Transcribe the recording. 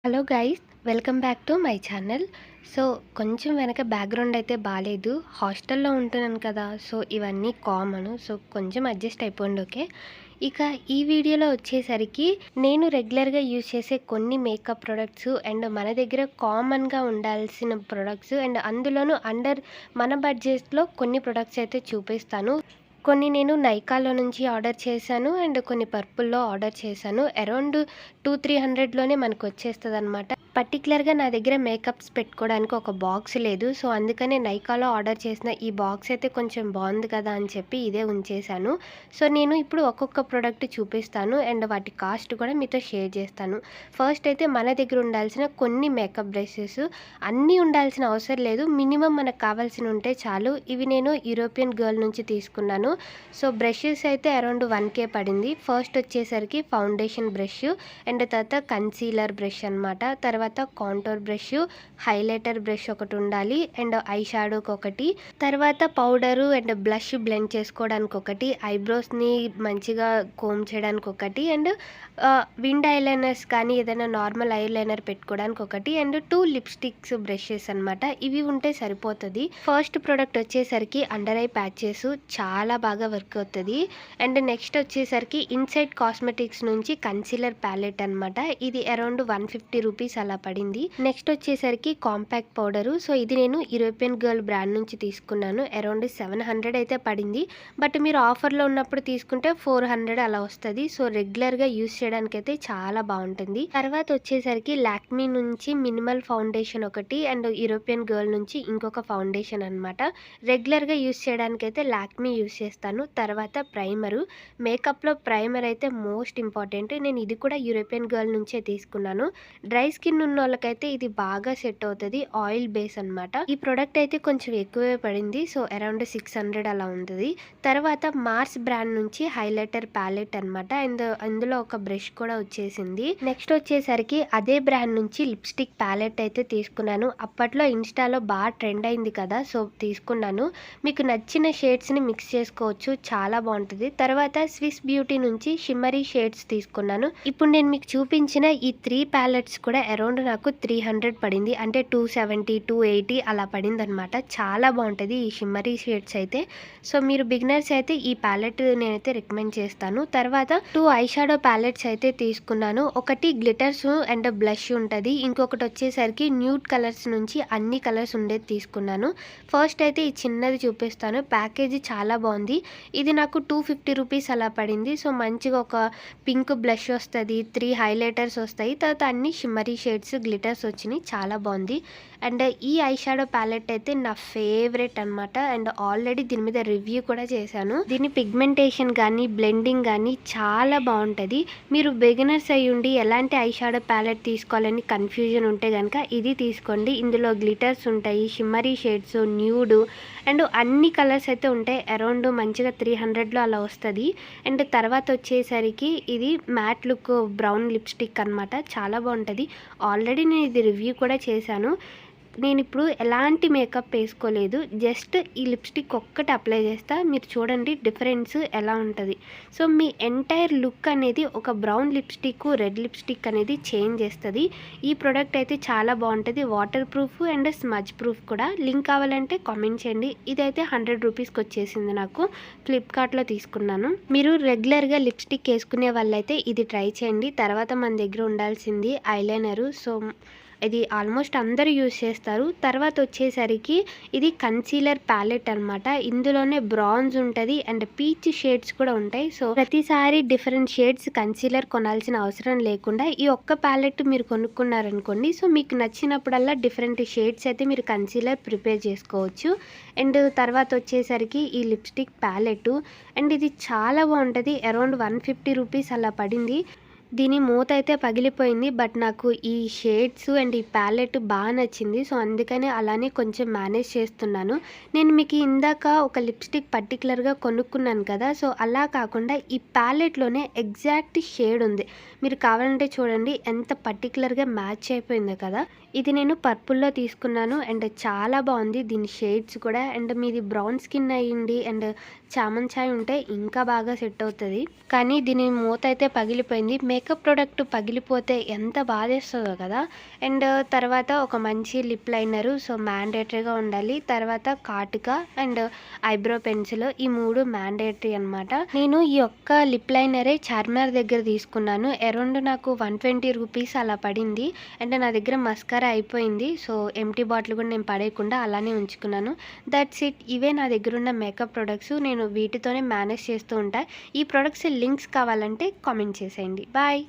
Hello guys, welcome back to my channel. So కొంచెం వెనక background అయితే బాగాలేదు. హాస్టల్లో ఉంటున్నాను కదా, సో ఇవన్నీ కామన్. సో కొంచెం అడ్జస్ట్ అయిపోండి, ఓకే. ఇక ఈ వీడియోలో వచ్చేసరికి నేను రెగ్యులర్గా యూజ్ చేసే కొన్ని మేకప్ ప్రొడక్ట్స్ అండ్ మన దగ్గర కామన్గా ఉండాల్సిన ప్రొడక్ట్స్ అండ్ అందులోనూ అండర్ మన బడ్జెట్లో కొన్ని ప్రొడక్ట్స్ అయితే చూపిస్తాను. కొన్ని నేను నైకాలో నుంచి ఆర్డర్ చేశాను అండ్ కొన్ని పర్పుల్లో ఆర్డర్ చేశాను. అరౌండ్ 200-300లోనే మనకు వచ్చేస్తుందన్నమాట. పర్టికులర్గా నా దగ్గర మేకప్స్ పెట్టుకోవడానికి ఒక బాక్స్ లేదు. సో అందుకనే నైకాలో ఆర్డర్ చేసిన ఈ బాక్స్ అయితే కొంచెం బాగుంది కదా అని చెప్పి ఇదే ఉంచేశాను. సో నేను ఇప్పుడు ఒక్కొక్క ప్రోడక్ట్ చూపిస్తాను అండ్ వాటి కాస్ట్ కూడా మీతో షేర్ చేస్తాను. ఫస్ట్ అయితే మన దగ్గర ఉండాల్సిన కొన్ని మేకప్ బ్రషెస్, అన్నీ ఉండాల్సిన అవసరం లేదు, మినిమం మనకు కావాల్సిన ఉంటే చాలు. ఇవి నేను యూరోపియన్ గర్ల్ నుంచి తీసుకున్నాను. సో బ్రషెస్ అయితే అరౌండ్ 1K పడింది. ఫస్ట్ వచ్చేసరికి ఫౌండేషన్ బ్రష్ అండ్ తర్వాత కన్సీలర్ బ్రష్ అనమాట. తర్వాత కాంటోర్ బ్రష్, హైలైటర్ బ్రష్ ఒకటి ఉండాలి అండ్ ఐ షాడోకి ఒకటి, తర్వాత పౌడరు అండ్ బ్లష్ బ్లెండ్ చేసుకోవడానికి ఒకటి, ఐబ్రోస్ని మంచిగా కోమ్ చేయడానికి ఒకటి అండ్ విండ్ ఐలైనర్స్ కానీ ఏదైనా నార్మల్ ఐలైనర్ పెట్టుకోవడానికి ఒకటి అండ్ 2 లిప్స్టిక్స్ బ్రషెస్ అనమాట. ఇవి ఉంటే సరిపోతుంది. ఫస్ట్ ప్రోడక్ట్ వచ్చేసరికి అండర్ ఐ ప్యాచెస్, చాలా బాగా వర్క్ అవుతుంది. అండ్ నెక్స్ట్ వచ్చేసరికి ఇన్సైడ్ కాస్మెటిక్స్ నుంచి కన్సీలర్ ప్యాలెట్ అనమాట. ఇది అరౌండ్ 150 రూపీస్ అలా పడింది. నెక్స్ట్ వచ్చేసరికి కాంపాక్ట్ పౌడరు. సో ఇది నేను యూరోపియన్ గర్ల్ బ్రాండ్ నుంచి తీసుకున్నాను. అరౌండ్ 700 అయితే పడింది. బట్ మీరు ఆఫర్లో ఉన్నప్పుడు తీసుకుంటే 400 అలా వస్తుంది. సో రెగ్యులర్గా యూస్ చేయడానికి అయితే చాలా బాగుంటుంది. తర్వాత వచ్చేసరికి లాక్మీ నుంచి మినిమల్ ఫౌండేషన్ ఒకటి అండ్ యూరోపియన్ గర్ల్ నుంచి ఇంకొక ఫౌండేషన్ అనమాట. రెగ్యులర్గా యూస్ చేయడానికి అయితే లాక్మీ యూస్ చేస్తాను. తర్వాత ప్రైమరు, మేకప్లో ప్రైమర్ అయితే మోస్ట్ ఇంపార్టెంట్. నేను ఇది కూడా యూరోపియన్ గర్ల్ నుంచే తీసుకున్నాను. డ్రై స్కిన్ ఉన్న వాళ్ళకైతే ఇది బాగా సెట్ అవుతుంది. ఆయిల్ బేస్ అనమాట. ఈ ప్రోడక్ట్ అయితే కొంచెం ఎక్కువే పడింది. సో అరౌండ్ 600 అలా ఉంటుంది. తర్వాత మార్స్ బ్రాండ్ నుంచి హైలైటర్ ప్యాలెట్ అనమాట. అండ్ అందులో ఒక బ్రష్ కూడా వచ్చేసింది. నెక్స్ట్ వచ్చేసరికి అదే బ్రాండ్ నుంచి లిప్స్టిక్ ప్యాలెట్ అయితే తీసుకున్నాను. అప్పట్లో ఇన్స్టాలో బాగా ట్రెండ్ అయింది కదా, సో తీసుకున్నాను. మీకు నచ్చిన షేడ్స్ని మిక్స్ చేసుకోవచ్చు, చాలా బాగుంటుంది. తర్వాత స్విస్ బ్యూటీ నుంచి షిమ్మరీ షేడ్స్ తీసుకున్నాను. ఇప్పుడు నేను మీకు చూపించిన ఈ 3 ప్యాలెట్స్ కూడా అరౌండ్ నాకు 300 పడింది. అంటే 270, 280 అలా పడింది అనమాట. చాలా బాగుంటుంది ఈ షిమ్మరీ షేడ్స్ అయితే. సో మీరు బిగినర్స్ అయితే ఈ ప్యాలెట్ నేనైతే రికమెండ్ చేస్తాను. తర్వాత 2 ఐ షాడో ప్యాలెట్స్ అయితే తీసుకున్నాను. ఒకటి గ్లిటర్స్ అండ్ బ్లష్ ఉంటుంది, ఇంకొకటి వచ్చేసరికి న్యూడ్ కలర్స్ నుంచి అన్ని కలర్స్ ఉండేది తీసుకున్నాను. ఫస్ట్ అయితే ఈ చిన్నది చూపిస్తాను. ప్యాకేజీ చాలా బాగుంది. ఇది నాకు 250 రూపీస్ అలా పడింది. సో మంచిగా ఒక పింక్ బ్లష్ వస్తుంది, 3 హైలైటర్స్ వస్తాయి, తర్వాత అన్ని షిమ్మరీ షేడ్స్ గ్లిటర్స్ వచ్చినాయి. చాలా బాగుంది. అండ్ ఈ ఐ షాడో ప్యాలెట్ అయితే నా ఫేవరెట్ అనమాట. అండ్ ఆల్రెడీ దీని మీద రివ్యూ కూడా చేశాను. దీని పిగ్మెంటేషన్ కానీ బ్లెండింగ్ కానీ చాలా బాగుంటుంది. మీరు బిగినర్స్ అయ్యి ఉండి ఎలాంటి ఐ షాడో ప్యాలెట్ తీసుకోవాలని కన్ఫ్యూజన్ ఉంటే కనుక ఇది తీసుకోండి. ఇందులో గ్లిటర్స్ ఉంటాయి, షిమ్మరీ షేడ్స్, న్యూడ్ అండ్ అన్ని కలర్స్ అయితే ఉంటాయి. అరౌండ్ మంచిగా 300లో అలా వస్తుంది. అండ్ తర్వాత వచ్చేసరికి ఇది మ్యాట్ లుక్ బ్రౌన్ లిప్స్టిక్ అనమాట. చాలా బాగుంటుంది. ఆల్రెడీ నేను ఇది రివ్యూ కూడా చేశాను. నేను ఇప్పుడు ఎలాంటి మేకప్ వేసుకోలేదు, జస్ట్ ఈ లిప్స్టిక్ ఒక్కటి అప్లై చేస్తా. మీరు చూడండి డిఫరెన్స్ ఎలా ఉంటుంది. సో మీ ఎంటైర్ లుక్ అనేది ఒక బ్రౌన్ లిప్స్టిక్, రెడ్ లిప్స్టిక్ అనేది చేంజ్ చేస్తుంది. ఈ ప్రోడక్ట్ అయితే చాలా బాగుంటుంది. Water proof and smudge proof కూడా. లింక్ కావాలంటే కామెంట్ చేయండి. ఇదైతే 100 రూపీస్కి వచ్చేసింది నాకు. ఫ్లిప్కార్ట్లో తీసుకున్నాను. మీరు రెగ్యులర్గా లిప్స్టిక్ వేసుకునే వాళ్ళైతే ఇది ట్రై చేయండి. తర్వాత మన దగ్గర ఉండాల్సింది ఐలైనరు. సో ఇది ఆల్మోస్ట్ అందరూ యూజ్ చేస్తారు. తర్వాత వచ్చేసరికి ఇది కన్సీలర్ ప్యాలెట్ అనమాట. ఇందులోనే బ్రాంజ్ ఉంటుంది అండ్ పీచ్ షేడ్స్ కూడా ఉంటాయి. సో ప్రతిసారి డిఫరెంట్ షేడ్స్ కన్సీలర్ కొనాల్సిన అవసరం లేకుండా ఈ ఒక్క ప్యాలెట్ మీరు కొనుక్కున్నారనుకోండి, సో మీకు నచ్చినప్పుడల్లా డిఫరెంట్ షేడ్స్ అయితే మీరు కన్సీలర్ ప్రిపేర్ చేసుకోవచ్చు. అండ్ తర్వాత వచ్చేసరికి ఈ లిప్స్టిక్ ప్యాలెట్ అండ్ ఇది చాలా బాగుంటుంది. అరౌండ్ 150 రూపీస్ అలా పడింది. దీని మూత అయితే పగిలిపోయింది. బట్ నాకు ఈ షేడ్స్ అండ్ ఈ ప్యాలెట్ బాగా నచ్చింది. సో అందుకని అలానే కొంచెం మేనేజ్ చేస్తున్నాను. నేను మీకు ఇందాక ఒక లిప్స్టిక్ పర్టికులర్గా కొనుక్కున్నాను కదా, సో అలా కాకుండా ఈ ప్యాలెట్లోనే ఎగ్జాక్ట్ షేడ్ ఉంది. మీరు కావాలంటే చూడండి ఎంత పర్టికులర్గా మ్యాచ్ అయిపోయిందో కదా. ఇది నేను పర్పుల్లో తీసుకున్నాను అండ్ చాలా బాగుంది దీని షేడ్స్ కూడా. అండ్ మీది బ్రౌన్ స్కిన్ అయ్యింది అండ్ చామన్ చాయ్ ఉంటే ఇంకా బాగా సెట్ అవుతది. కానీ దీని మూతయితే పగిలిపోయింది. మేకప్ ప్రొడక్ట్ పగిలిపోతే ఎంత బాధేస్తదో కదా! అండ్ తర్వాత ఒక మంచి లిప్ లైనరు సో, మ్యాండేటరీగా ఉండాలి. తర్వాత కాటుక అండ్ ఐబ్రో పెన్సిల్ ఈ 3 మ్యాండేటరీ అనమాట. నేను ఈ ఒక్క లిప్ లైనరే చార్మినార్ దగ్గర తీసుకున్నాను. అరౌండ్ నాకు 120 రూపీస్ అలా పడింది. అండ్ నా దగ్గర మస్కారా అయిపోయింది. సో, ఎంప్టీ బాటిల్ కూడా నేను పడేయకుండా అలానే ఉంచుకున్నాను. That's it. ఇవే నా దగ్గరున్న మేకప్ ప్రొడక్ట్స్. నేను వీటితోనే మేనేజ్ చేస్తూ ఉంటా. ఈ ప్రొడక్ట్స్ లింక్స్ కావాలంటే కామెంట్ చేసేయండి. బాయ్.